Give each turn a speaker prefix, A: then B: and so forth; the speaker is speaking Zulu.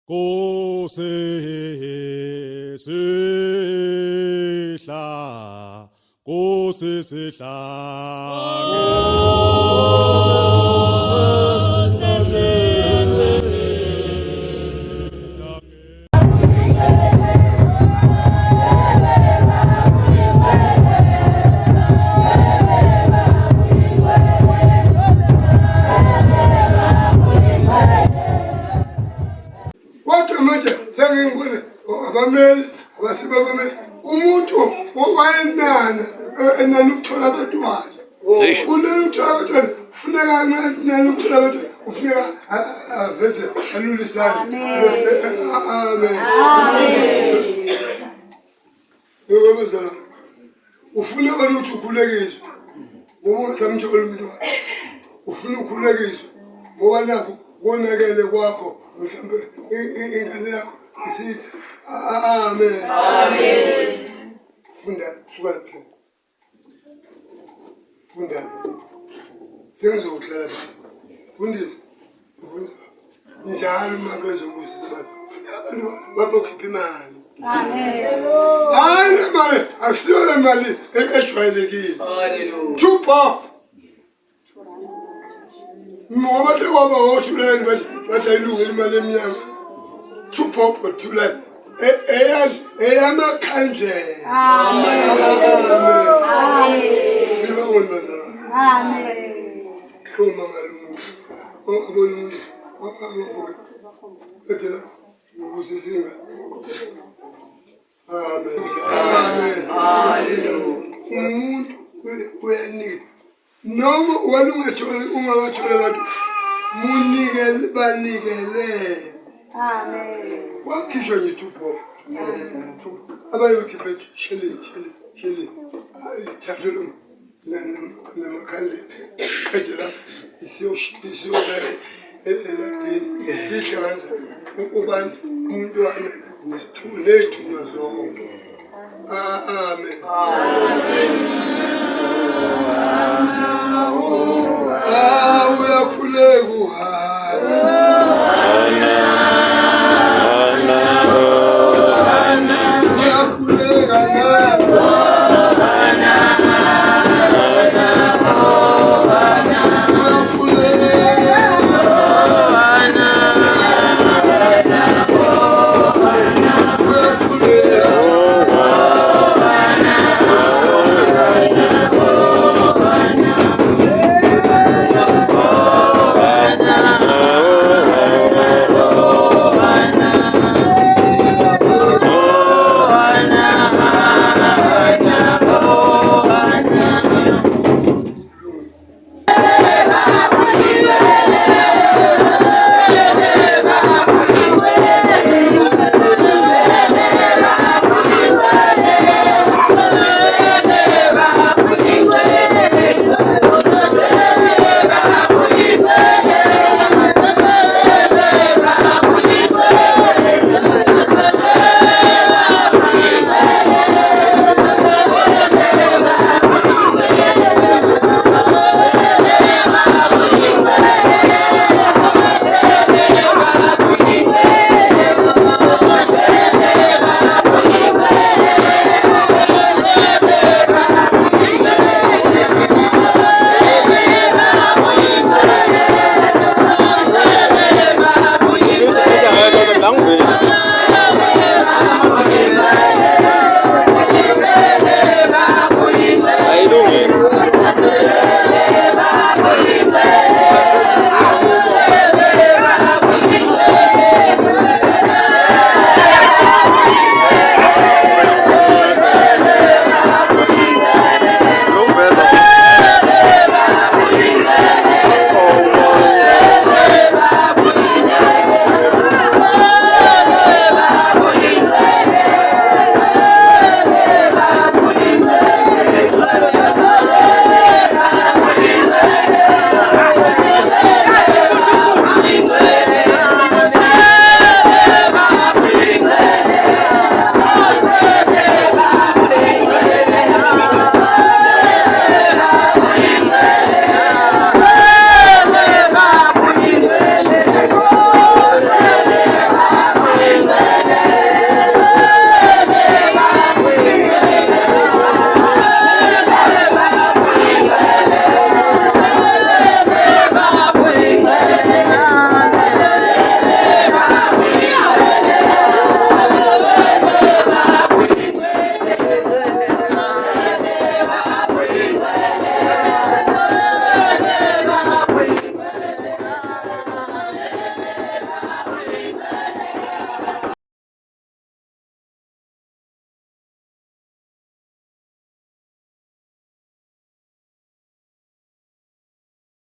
A: Kose sehla, kose sehla.
B: Kodwa manje sengingibona abameli abasibabameli umuntu owayenana ukuthola abantwana unena ukuthola abantwana kufuneka nena ukuthola abantwana kufuneka aveze alulisane amen yobazana ufuna ukuthi ukhulekiswe ngoba ungasamthola umntwana ufuna ukhulekiswe ngoba nakho konakele kwakho mhlawumbe ingane yakho isithi amen funda suka lapha funda sengizokuhlala fundisa njalo uma bezokuzisa abantu babokhipha imali hayi mali asiyo le mali ejwayelekile hallelujah ngoba sekwaba othuleni bathi ayilungile imali emnyama two-pop thuleni eyamakhandlela umuntu uyanika noma wena ungawathola abantu munikele banikele wakhishwa nge-two-pop abanye bakhiphe sheli thathwe namakhandlela qede lapho isiyobekwa eladini siyihlanganisa ubani umntwana nethunywa zonke amen uyakhuleka uhamba